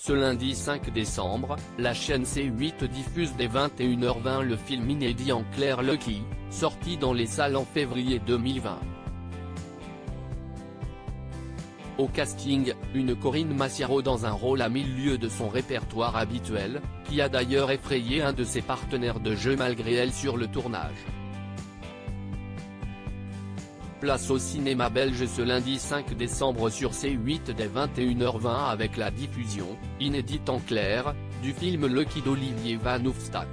Ce lundi 5 décembre, la chaîne C8 diffuse dès 21h20 le film inédit en clair Lucky, sorti dans les salles en février 2020. Au casting, une Corinne Massiaro dans un rôle à 1000 lieues de son répertoire habituel, qui a d'ailleurs effrayé un de ses partenaires de jeu malgré elle sur le tournage. Place au cinéma belge ce lundi 5 décembre sur C8 dès 21h20 avec la diffusion, inédite en clair, du film Lucky d'Olivier Van Hoofstad.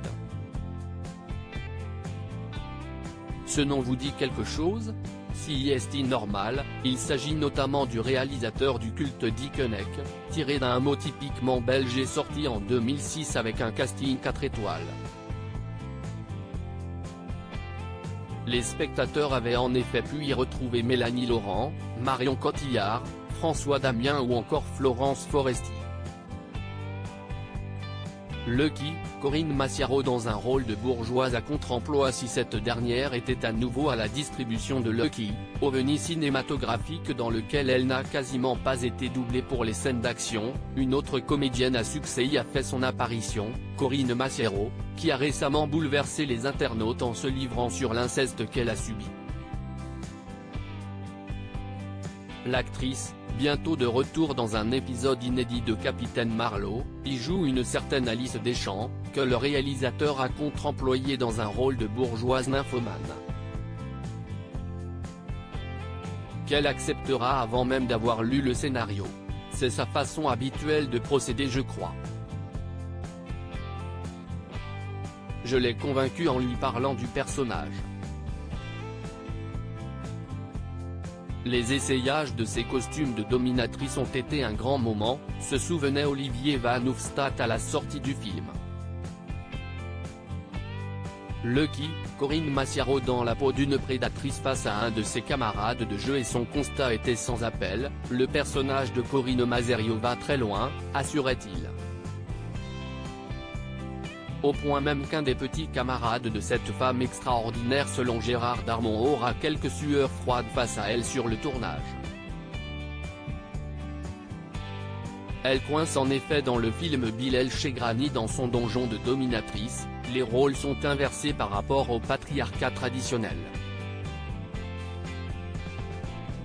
Ce nom vous dit quelque chose? Si est normal, il s'agit notamment du réalisateur du culte Dick Henneck, tiré d'un mot typiquement belge et sorti en 2006 avec un casting 4 étoiles. Les spectateurs avaient en effet pu y retrouver Mélanie Laurent, Marion Cotillard, François Damien ou encore Florence Foresti. Lucky, Corinne Massiaro dans un rôle de bourgeoise à contre-emploi. Si cette dernière était à nouveau à la distribution de Lucky, ovni cinématographique dans lequel elle n'a quasiment pas été doublée pour les scènes d'action, une autre comédienne à succès y a fait son apparition, Corinne Massiaro, qui a récemment bouleversé les internautes en se livrant sur l'inceste qu'elle a subi. L'actrice, bientôt de retour dans un épisode inédit de Capitaine Marlowe, y joue une certaine Alice Deschamps, que le réalisateur a contre-employée dans un rôle de bourgeoise nymphomane. Qu'elle acceptera avant même d'avoir lu le scénario. C'est sa façon habituelle de procéder, je crois. Je l'ai convaincue en lui parlant du personnage. Les essayages de ces costumes de dominatrice ont été un grand moment, se souvenait Olivier Van Hoofstad à la sortie du film. Lucky, Corinne Massiaro dans la peau d'une prédatrice face à un de ses camarades de jeu et son constat était sans appel, le personnage de Corinne Massiaro va très loin, assurait-il. Au point même qu'un des petits camarades de cette femme extraordinaire selon Gérard Darmon aura quelques sueurs froides face à elle sur le tournage. Elle coince en effet dans le film Bilal Chegrani dans son donjon de dominatrice, les rôles sont inversés par rapport au patriarcat traditionnel.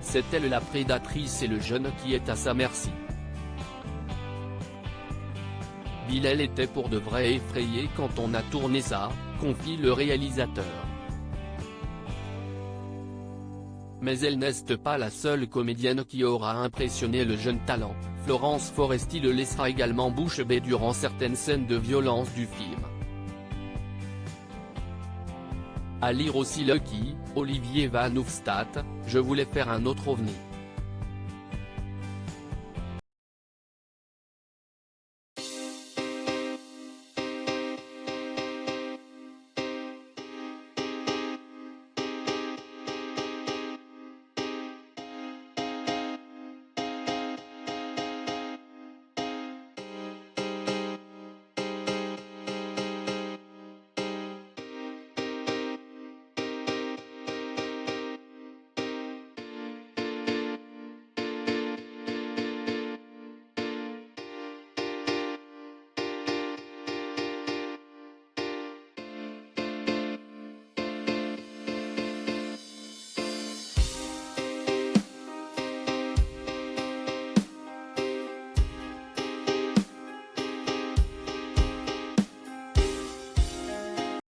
C'est elle la prédatrice et le jeune qui est à sa merci. Bilal était pour de vrai effrayé quand on a tourné ça, confie le réalisateur. Mais elle n'est pas la seule comédienne qui aura impressionné le jeune talent, Florence Foresti le laissera également bouche bée durant certaines scènes de violence du film. À lire aussi Lucky, Olivier Van Hoofstad, je voulais faire un autre ovni.